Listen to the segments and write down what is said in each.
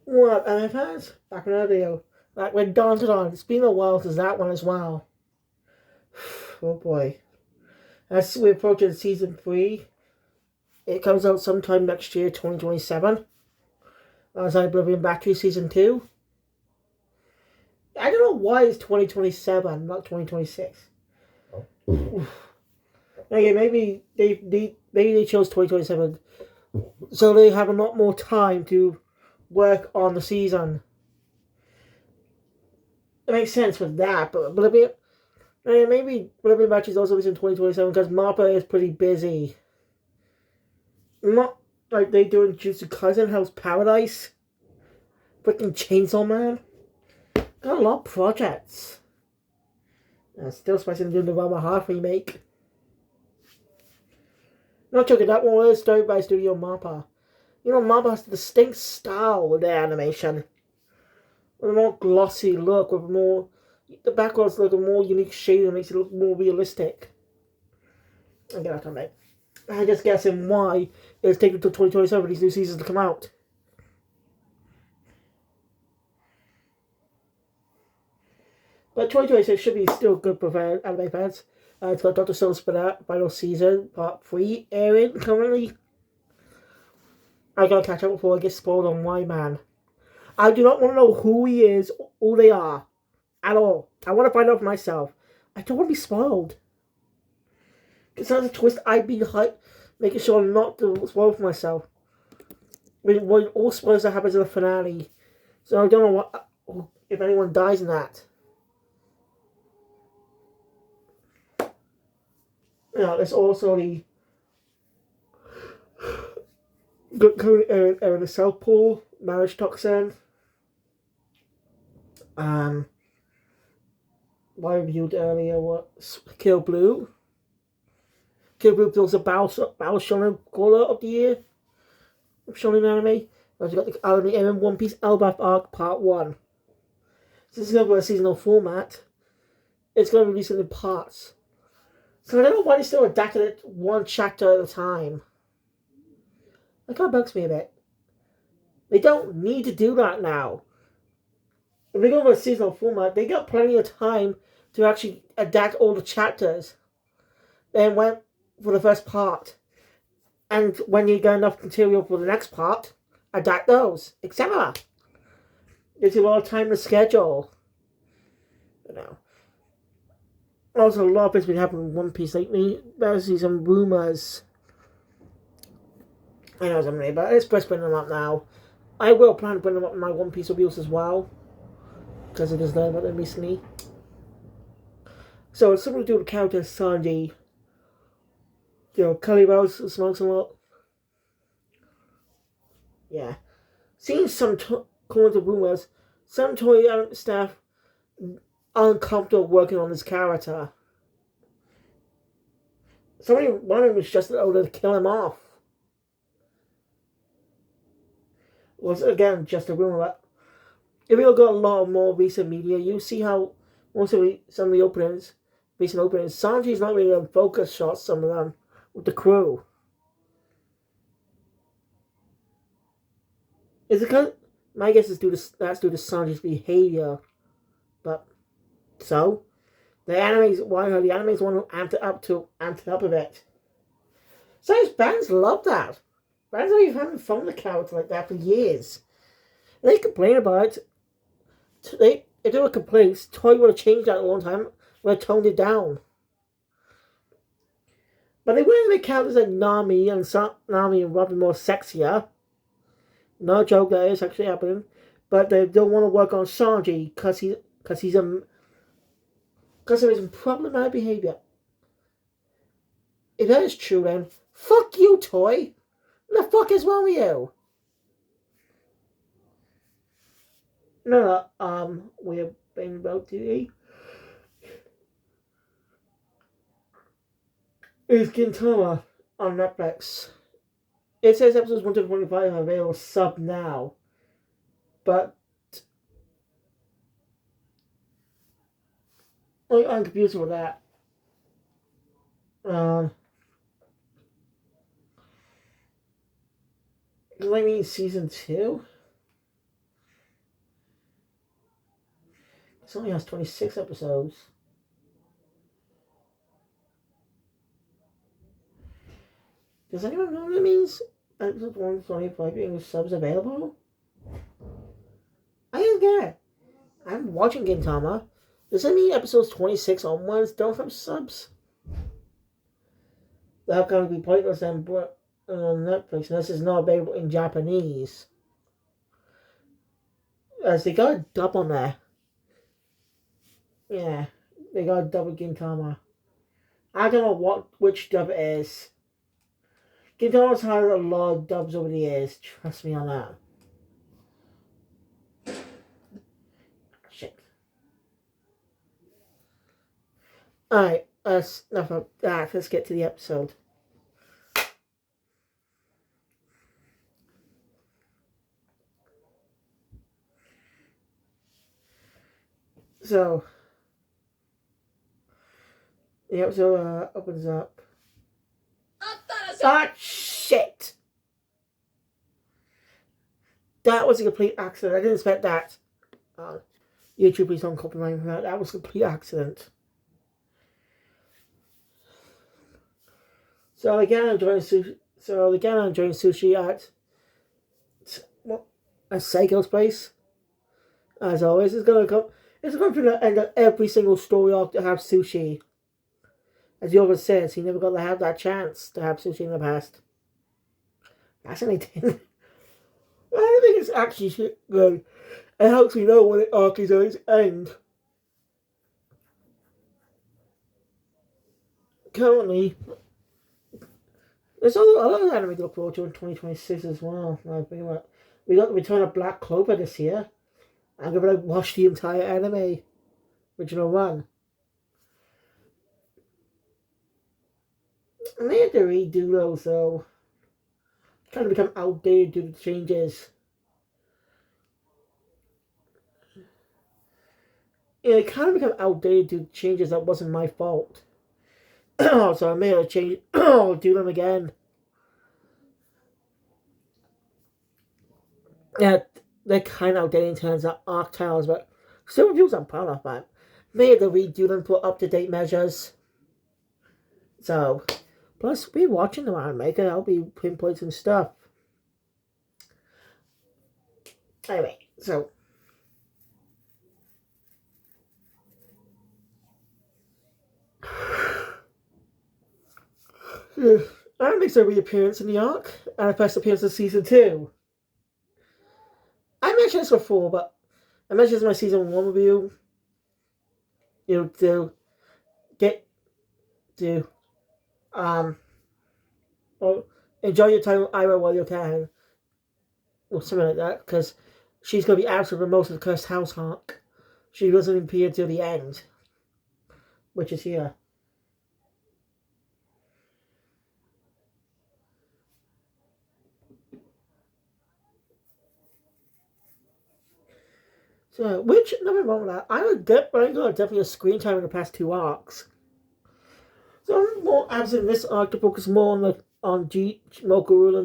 What, MFS? Back in the day. Back when Dawn to Dawn. It's been a while since that one as well. Oh boy. As we approach season 3, it comes out sometime next year, 2027. As I Oblivion Battery season 2. I don't know why it's 2027, not 2026. Okay, maybe they chose 2027 so they have a lot more time to work on the season. It makes sense with that, but Oblivion, maybe Oblivion Battery is also in 2027 because Mappa is pretty busy. Not like they doing Jutsu Kaisen, Hell's Paradise, freaking Chainsaw Man. Got a lot of projects. Still supposed to do the Rama Half remake. Not joking, that one was started by Studio Mappa. Mappa has a distinct style with their animation. With a more glossy look, with more. The background's like a more unique shade that makes it look more realistic. I get that, mate. I just guessing why it's taken until 2027 for these new seasons to come out. But 2026 should be still good for anime fans. It's got Dr. Stone final season, part 3 airing currently. I gotta catch up before I get spoiled on why, man. I do not want to know who he is or who they are at all. I want to find out for myself. I don't want to be spoiled. Because that's a twist I'd be making sure not to spoil for myself. When all spoilers that happens in the finale. So I don't know if anyone dies in that. There's also the the South Pole marriage toxin. I reviewed earlier what Kill Blue. Kill Blue feels a Battle Shonen Caller of the Year of Shonen anime. I've got the anime One Piece Elbaf Arc Part 1. This is going to be a seasonal format. It's going to be released in parts. So I don't know why they still adapted it one chapter at a time. That kind of bugs me a bit. They don't need to do that now. If they go with a seasonal format, they got plenty of time to actually adapt all the chapters. Then went for the first part. And when you get enough material for the next part, adapt those, etc. Gives you a lot of time to schedule. Also, a lot of things been happening with One Piece lately. There's some rumors. I know somebody, but let's bring them up now. I will plan to bring them up in my One Piece reviews as well, because I just learned about them recently. So it's something to do with the character Sanji. Curly Rose smokes a lot. Yeah. Seeing some according to rumors, some Toei staff uncomfortable working on this character. One of them was just to kill him off. Was again just a rumor. But if you look at a lot of more recent media, you see how some of the recent openings, Sanji's not really on focus shots. Some of them with the crew. Is it because my guess is that's due to Sanji's behavior, but so the animes want to amp it up a bit. So fans love that. Fans have been having fun with the character like that for years. And they complain about it. If there were complaints, Toy would have changed that a long time. Would have toned it down. But they want to make characters like Nami and Robin more sexier. No joke, that is actually happening. But they don't want to work on Sanji because of his problematic behavior. If that is true, then fuck you, Toy. What the fuck is wrong with you? No, we're being about to is Gintama on Netflix. It says episodes 1 to 25 are available sub now, but I'm confused with that. Does that mean season 2? It only has 26 episodes. Does anyone know what that means? Episode 125 English subs available? I don't get it. I'm watching Gintama. Does that mean episodes 26 onwards don't have subs? That can be pointless and on Netflix, and this is not available in Japanese. As they got a dub on there. Yeah, they got a dub of Gintama. I don't know which dub it is. Gintama's had a lot of dubs over the years, trust me on that. Shit. Alright, enough of that. Let's get to the episode. So, the episode opens up. Ah, shit! That was a complete accident. I didn't expect that. YouTube, please don't copyright for that. That was a complete accident. So again, I'm enjoying sushi at Seiko's place. As always, it's going to the end of every single story arc to have sushi. As Yoga says, he never got to have that chance to have sushi in the past. Fascinating. I think it's actually good. It helps me know when the arc is at its end. Currently, there's a lot of anime to look forward to in 2026 as well. We got the return of Black Clover this year. I'm going to watch the entire anime. Original one. And they had to redo those, so kind of become outdated due to changes. Yeah, it kind of become outdated due to changes that wasn't my fault. So I made a change. I'll do them again. Yeah, they're kind of outdated in terms of arc tiles, but still reviews I'm proud of, man. Made to redo them for up-to-date measures. So, plus, we're watching the anime, I'll be pinpointing stuff. Anyway, so. Anime makes a reappearance in the arc, and a first appearance in season 2. I mentioned this before, but I mentioned this in my season 1 review. To enjoy your time with Ira while you can, or something like that, because she's going to be absent for most of the Cursed House arc. She doesn't appear till the end, which is here. So, which, nothing wrong with that. I got definitely a screen time in the past 2 arcs. So I'm more absent in this arc to focus more on Moguru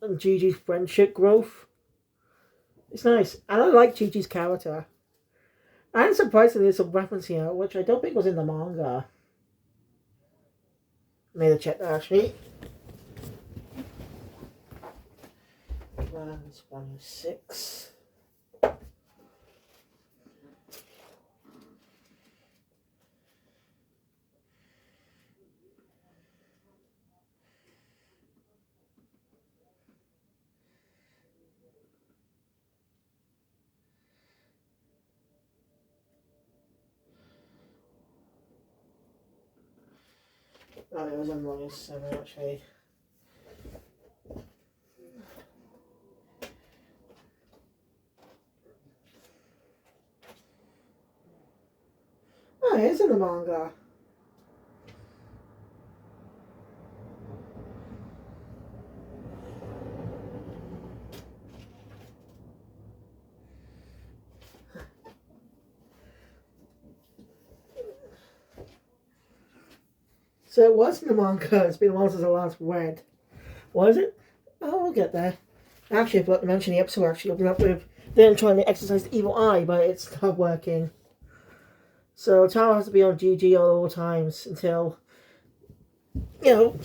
and Gigi's friendship growth. It's nice. And I like Gigi's character. And surprisingly, there's some reference here, which I don't think was in the manga. Made a check that actually. Plans 106. Oh, it was on -7 actually. Oh, it is in the manga. So it was in the manga. It's been a while since I last read. Was it? Oh, we'll get there. Actually, I forgot to mention the episode actually opened up with them trying to exercise the evil eye, but it's not working. So Taro has to be on GG all times until, you know,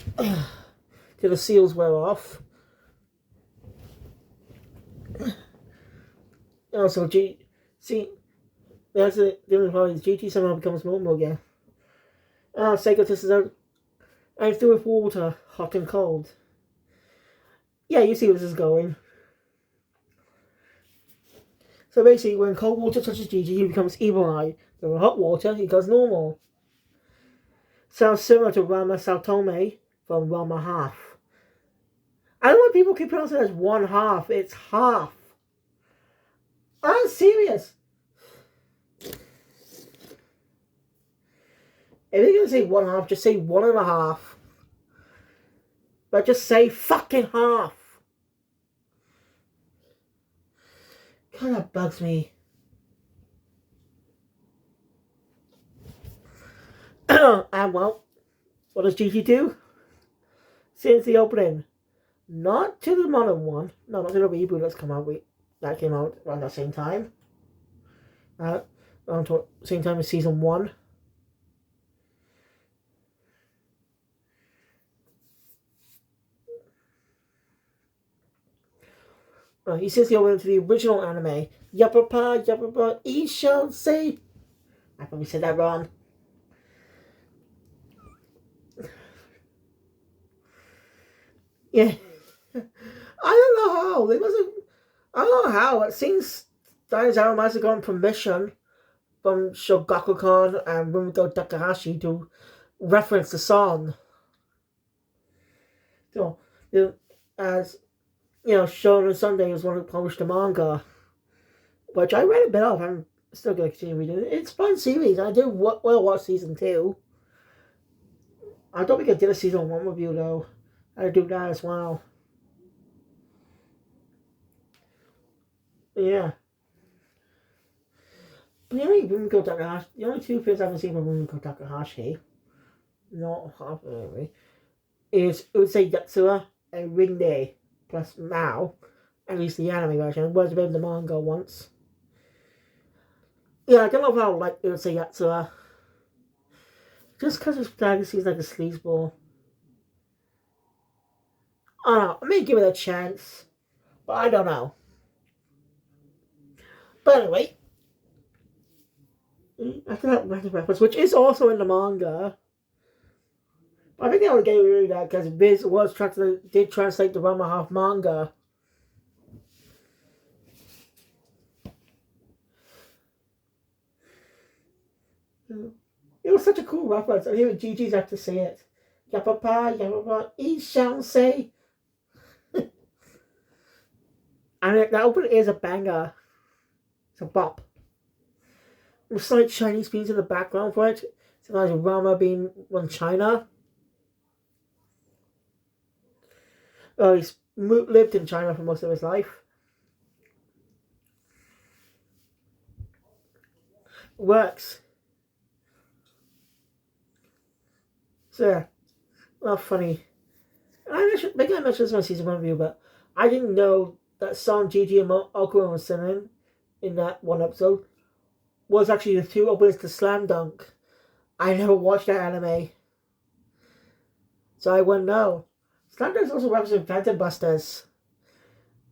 till the seals wear off. Also, that's the different part is GT somehow becomes normal again. Seiko tests out and through with water, hot and cold. Yeah, you see where this is going. So basically, when cold water touches GG, he becomes evil eye. But with hot water, he goes normal. Sounds similar to Rama Saltome from Rama Half. I don't know why people keep pronouncing it as one half. It's half. I'm serious. If you're gonna say one half, just say 1.5. But just say fucking half. Kind of bugs me. And well, what does GT do? Since the opening, not to the modern one, no, not to the reboot that came out around the same time. Around the same time as season 1. He says the opening to the original anime. Yapapa, he shall say. I probably said that wrong. Yeah. I don't know how. I don't know how. It seems Dinosaur must have gotten permission from Shogakukan and Rumiko Takahashi to reference the song. So, as Shonen Sunday was one who published the manga, which I read a bit of. I'm still going to continue reading it. It's a fun series. I do watch season 2. I don't think I did a season 1 review though. I do that as well. Yeah. But the only two films I haven't seen from Rumiko Takahashi, not half of it really, is Urusei Yatsura and Ring Day plus Mao, at least the anime version. I was a bit of the manga once. Yeah, I don't know if I like Urusei Yatsura. Just because his protagonist seems like a sleazeball. I don't know. I may give it a chance, but I don't know. But anyway, after that reference, which is also in the manga, I think they only gave me that because Viz did translate the Rama Half manga. It was such a cool reference. I even GG's have to say it. Yapapa, he shall say. And that opening is a banger. It's a bop. There's like Chinese beans in the background for it. It's like Rama being from China. He's lived in China for most of his life. Works. So yeah, well, funny. Maybe I mentioned this in my season 1 review, but I didn't know that song Gigi and Okuran was singing in that one episode was actually the 2 openings to Slam Dunk. I never watched that anime, so I wouldn't know. Slam Dunk also represents Phantom Busters,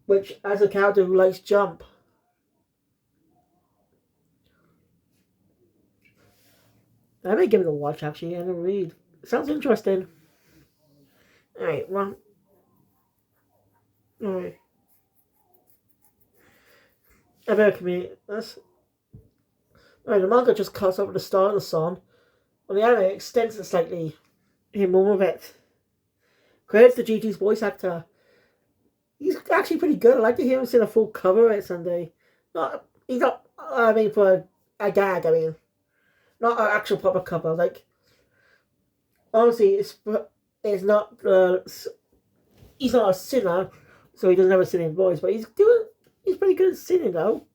which as a character who likes jump. I may give it a watch actually and a read. Sounds interesting. Alright, well. Alright. I better communicate this. Alright, the manga just cuts over the start of the song, and the anime extends it slightly. Hear more of it. Credits to GT's voice actor. He's actually pretty good. I'd like to hear him sing a full cover of it someday. He's not, I mean, for a gag, I mean. Not an actual proper cover. Like, honestly, it's not, he's not a singer, so he doesn't have a singing voice, but he's pretty good at singing, though.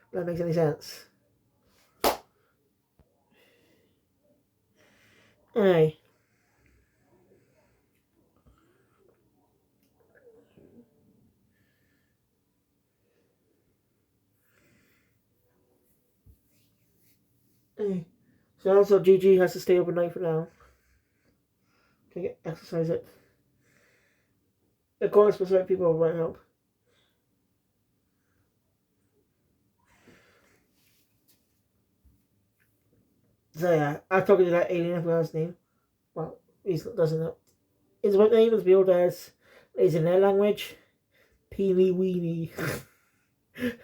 If that makes any sense. Anyway. So also Gigi has to stay overnight for now. To get exercise it. The corner specific people will help. So yeah, I was talking to that alien, I forgot his name. Well, he doesn't know. His name is billed as, is in their language, Peeny Weeny.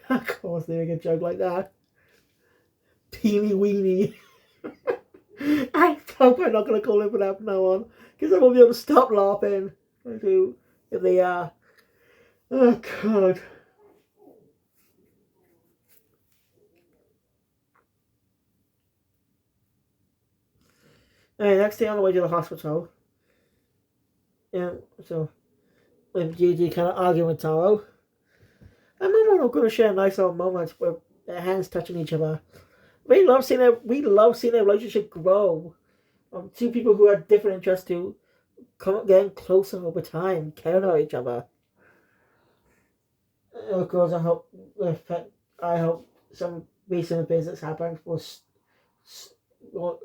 Of course they make a joke like that. Peeny Weeny. I hope I'm not going to call him for that from now on, because I won't be able to stop laughing. I do, if they are. Oh, God. Alright, next day on the way to the hospital. Yeah, so with Gigi kind of arguing with Taro. And Momo are going to share a nice little moment with their hands touching each other. We love seeing their relationship grow. Two people who have different interests to come getting closer over time, caring about each other. Of course, I hope some recent events that's happened will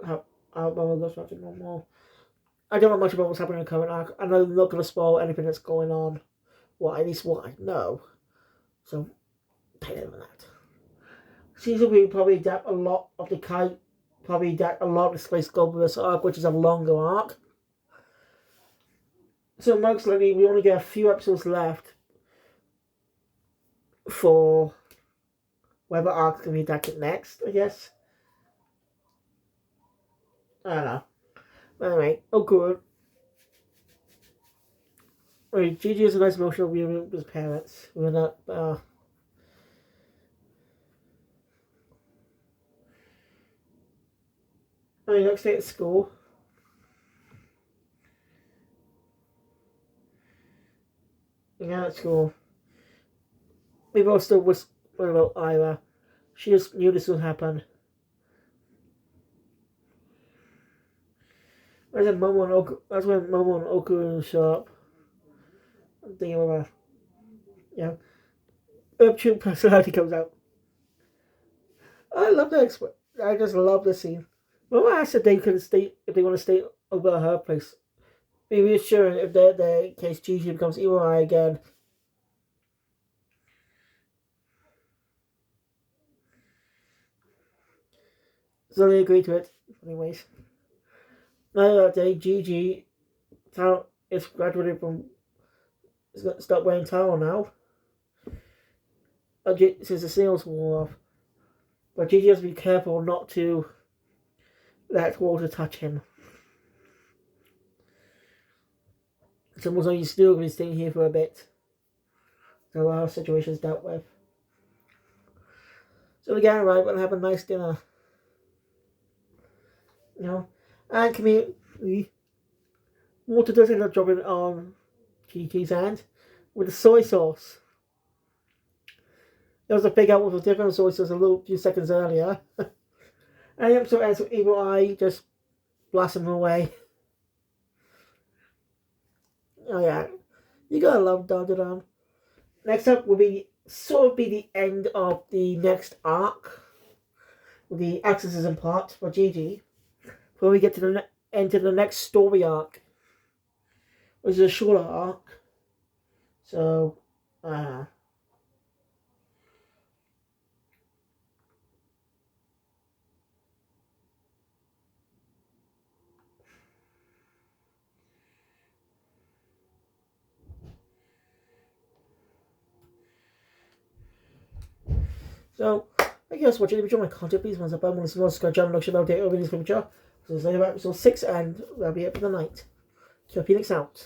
have Momo goes back to normal. I don't know much about what's happening in the current arc. I know I'm not going to spoil anything that's going on. Well, at least what I know. So, pay them for that. Season will probably adapt a lot of the kite, probably adapt a lot of the Space Goldberg arc, which is a longer arc. So most likely we only get a few episodes left for whatever arc's going to be adapted next, I guess. I don't know. Anyway, oh good. Wait, Gigi has a nice emotional reunion with his parents. We're not, next day at school. Yeah, at school. We both still whispering about Ira. She just knew this would happen. That's when Momo and Oku show up. I'm thinking about, yeah. True personality comes out. I love that. I just love the scene. Momo asked if they want to stay over at her place. Be reassuring if they're there in case Gigi becomes Evil Eye again. So they agree to it. Anyways. Later that day, Gigi is graduated from. Is going to stop wearing towel now. Since the seals wore off. But Gigi has to be careful not to let water touch him. So most likely still going to be staying here for a bit. So our situation is dealt with. So we get arrive and have a nice dinner. You know, and conveniently, water does end up dropping on Gigi's hand with the soy sauce. There was a big out with a different soy sauce a few seconds earlier. And the episode ends with Evil Eye just blasting him away. Oh yeah, you gotta love Dandadan. Next up will be the end of the next arc, the exorcism part for Gigi. Before we get to the end of the next story arc, which is a shorter arc. So, So, thank you guys for watching. If you enjoyed my content, please once up and want to subscribe and look about date over this picture. So, it's episode 6, and that'll be it for the night. So, Phoenix out.